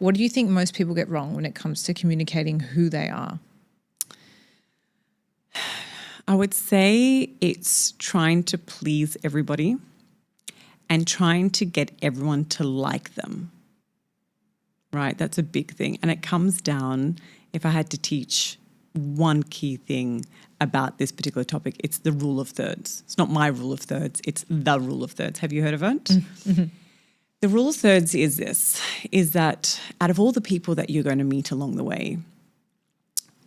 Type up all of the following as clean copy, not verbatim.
What do you think most people get wrong when it comes to communicating who they are? I would say it's trying to please everybody and trying to get everyone to like them, right? That's a big thing. And it comes down, if I had to teach one key thing about this particular topic, it's the rule of thirds. It's not my rule of thirds, it's the rule of thirds. Have you heard of it? Mm-hmm. The rule of thirds is this, is that out of all the people that you're going to meet along the way,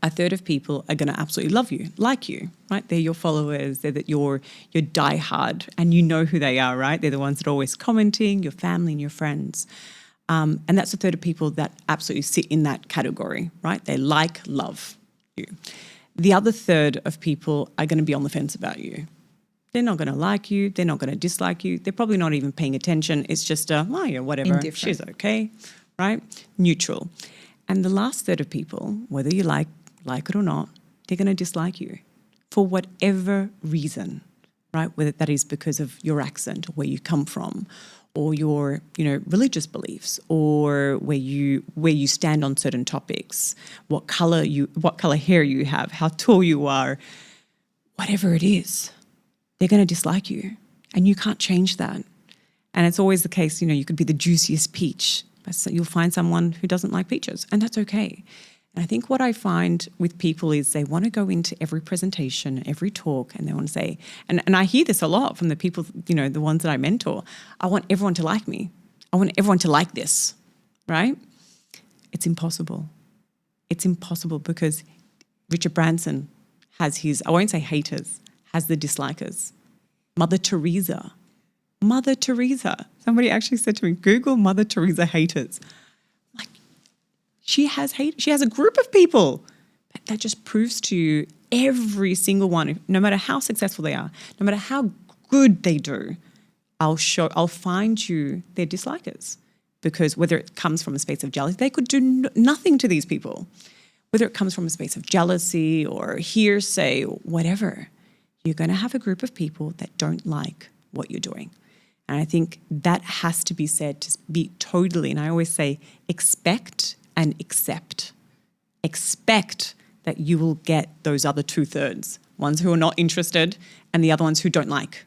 a third of people are going to absolutely love you, like you, right? They're your followers, they're your diehard, and you know who they are, right? They're the ones that are always commenting, your family and your friends. And that's a third of people that absolutely sit in that category, right? They like, love you. The other third of people are going to be on the fence about you. They're not going to like you. They're not going to dislike you. They're probably not even paying attention. It's just oh yeah, whatever. She's okay, right? Neutral. And the last third of people, whether you like it or not, they're going to dislike you for whatever reason, right? Whether that is because of your accent or where you come from, or your, religious beliefs, or where you stand on certain topics, what color hair you have, how tall you are, whatever it is, they're going to dislike you, and you can't change that. And it's always the case, you could be the juiciest peach, but you'll find someone who doesn't like peaches, and that's okay. And I think what I find with people is they want to go into every presentation, every talk, and they want to say, and I hear this a lot from the people, the ones that I mentor, I want everyone to like me. I want everyone to like this, right? It's impossible. It's impossible because Richard Branson has his, I won't say haters, has the dislikers. Mother Teresa. Somebody actually said to me, Google Mother Teresa haters. She has a group of people. But that just proves to you every single one, no matter how successful they are, no matter how good they do, I'll find you their dislikers. Because whether it comes from a space of jealousy, they could do nothing to these people. Whether it comes from a space of jealousy or hearsay or whatever, you're going to have a group of people that don't like what you're doing. And I think that has to be said to be totally, and I always say, expect and accept. Expect that you will get those other 2/3, ones who are not interested and the other ones who don't like,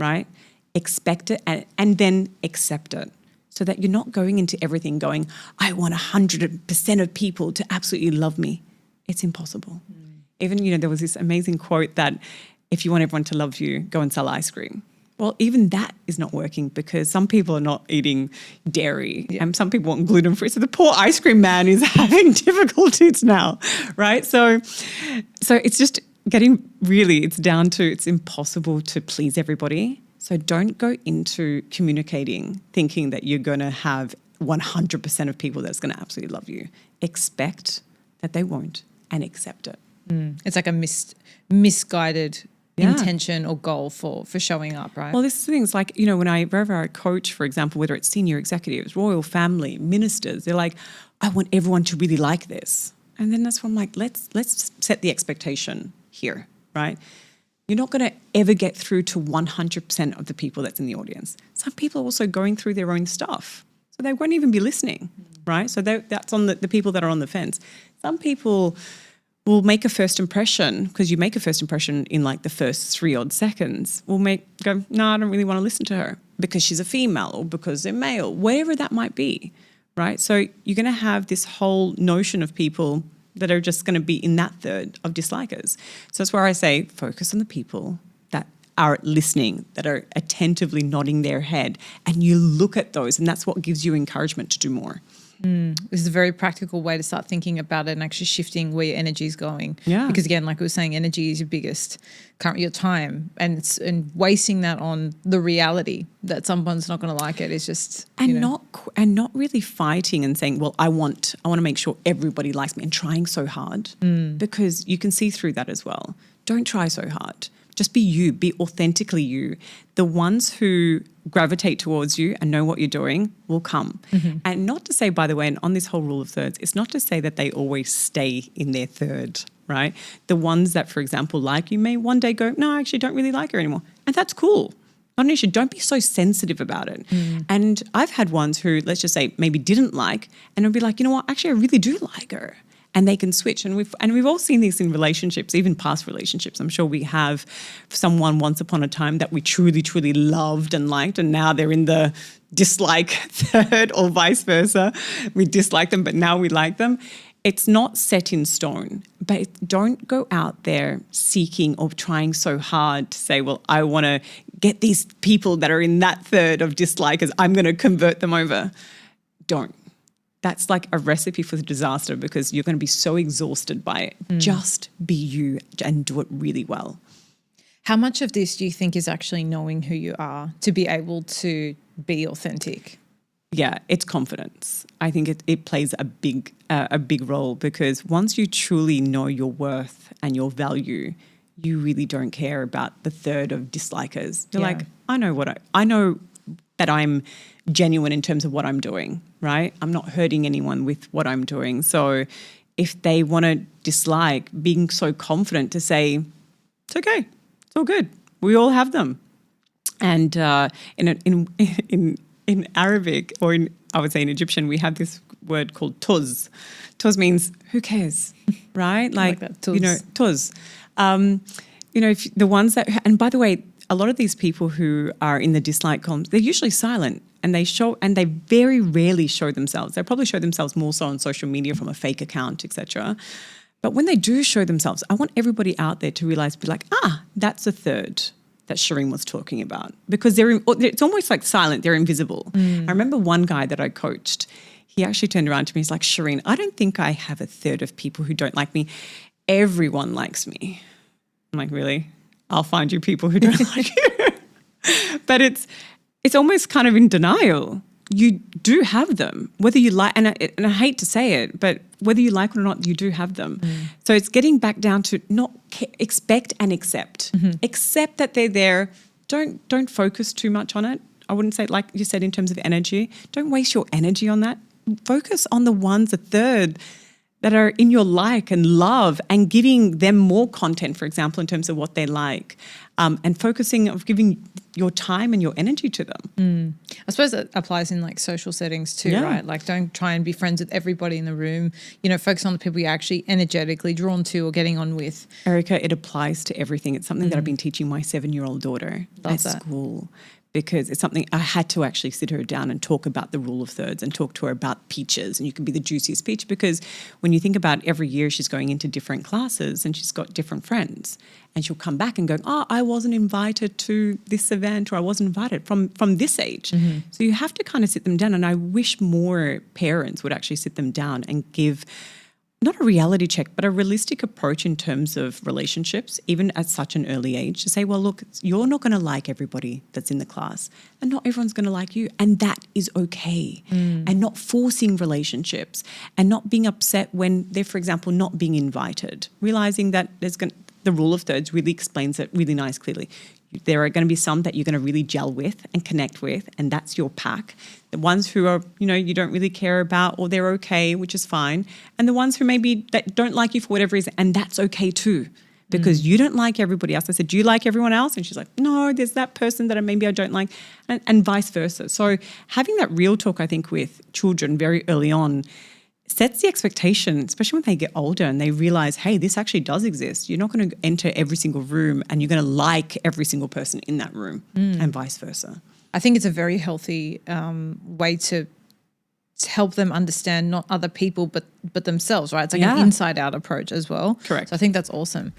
right? Expect it and then accept it so that you're not going into everything going, I want 100% of people to absolutely love me. It's impossible. Even, there was this amazing quote that if you want everyone to love you, go and sell ice cream. Well, even that is not working because some people are not eating dairy and some people want gluten-free. So the poor ice cream man is having difficulties now, right? So it's just it's down to it's impossible to please everybody. So don't go into communicating thinking that you're going to have 100% of people that's going to absolutely love you. Expect that they won't and accept it. It's like a misguided intention or goal for showing up, right? Well, this is the thing. It's like, wherever I coach, for example, whether it's senior executives, royal family, ministers, they're like, I want everyone to really like this. And then that's when I'm like, let's set the expectation here, right? You're not going to ever get through to 100% of the people that's in the audience. Some people are also going through their own stuff. So they won't even be listening, right? So that's on the people that are on the fence. Some people will make a first impression, because you make a first impression in like the first 3 odd seconds, no, I don't really want to listen to her because she's a female or because they're male, whatever that might be, right? So you're going to have this whole notion of people that are just going to be in that third of dislikers. So that's where I say focus on the people that are listening, that are attentively nodding their head, and you look at those, and that's what gives you encouragement to do more. This is a very practical way to start thinking about it and actually shifting where your energy is going. Yeah. Because again, like we were saying, energy is your biggest, your time, and wasting that on the reality that someone's not going to like it is just not really fighting and saying, well, I want to make sure everybody likes me and trying so hard because you can see through that as well. Don't try so hard. Just be you, be authentically you. The ones who gravitate towards you and know what you're doing will come. Mm-hmm. And not to say, by the way, and on this whole rule of thirds, it's not to say that they always stay in their third, right? The ones that, for example, like you may one day go, no, I actually don't really like her anymore. And that's cool. Not an issue. Don't be so sensitive about it. And I've had ones who, let's just say, maybe didn't like, and it'll be like, you know what, actually, I really do like her. And they can switch. And we've all seen this in relationships, even past relationships. I'm sure we have someone once upon a time that we truly, truly loved and liked, and now they're in the dislike third, or vice versa. We dislike them, but now we like them. It's not set in stone, but don't go out there seeking or trying so hard to say, well, I want to get these people that are in that third of dislikers, I'm going to convert them over. Don't. That's like a recipe for disaster, because you're going to be so exhausted by it. Just be you and do it really well. How much of this do you think is actually knowing who you are to be able to be authentic? Yeah, it's confidence. I think it plays a big role, because once you truly know your worth and your value, you really don't care about the third of dislikers. You're like, I know that I'm genuine in terms of what I'm doing, right? I'm not hurting anyone with what I'm doing. So if they want to dislike, being so confident to say, it's okay, it's all good, we all have them. And in Arabic, or I would say in Egyptian, we have this word called tuz. Tuz means who cares, right? Like that, tuz. Tuz. If the ones that, and by the way, a lot of these people who are in the dislike columns, they're usually silent, and they very rarely show themselves. They probably show themselves more so on social media from a fake account, etc. But when they do show themselves, I want everybody out there to realize, be like, that's a third that Shereen was talking about, because it's almost like silent, they're invisible. I remember one guy that I coached, he actually turned around to me, he's like, Shereen, I don't think I have a third of people who don't like me. Everyone likes me. I'm like, really? I'll find you people who don't like you. But it's almost kind of in denial. You do have them, whether you like, and I hate to say it, but whether you like it or not, you do have them. So it's getting back down to not expect and accept. Accept that they're there. Don't focus too much on it. I wouldn't say, like you said, in terms of energy, don't waste your energy on that. Focus on the ones, a third, that are in your like and love, and giving them more content, for example, in terms of what they like, and focusing of giving your time and your energy to them. I suppose that applies in like social settings too, right? Like don't try and be friends with everybody in the room. Focus on the people you're actually energetically drawn to or getting on with. Erica, it applies to everything. It's something that I've been teaching my 7-year-old daughter at school, because it's something I had to actually sit her down and talk about the rule of thirds and talk to her about peaches, and you can be the juiciest peach, because when you think about every year she's going into different classes and she's got different friends, and she'll come back and go, I wasn't invited to this event, or I wasn't invited from this age. So you have to kind of sit them down, and I wish more parents would actually sit them down and give not a reality check, but a realistic approach in terms of relationships, even at such an early age, to say, well, look, you're not going to like everybody that's in the class, and not everyone's going to like you, and that is okay. And not forcing relationships, and not being upset when they're, for example, not being invited, realizing that the rule of thirds really explains it really nice, clearly. There are going to be some that you're going to really gel with and connect with, and that's your pack. The ones who are, you don't really care about, or they're okay, which is fine. And the ones who maybe that don't like you for whatever reason, and that's okay too, because you don't like everybody else. I said, do you like everyone else? And she's like, no, there's that person that maybe I don't like, and vice versa. So having that real talk, I think, with children very early on sets the expectation, especially when they get older and they realize, hey, this actually does exist. You're not going to enter every single room and you're going to like every single person in that room, and vice versa. I think it's a very healthy way to help them understand not other people but themselves, right? It's like an inside out approach as well. Correct. So I think that's awesome.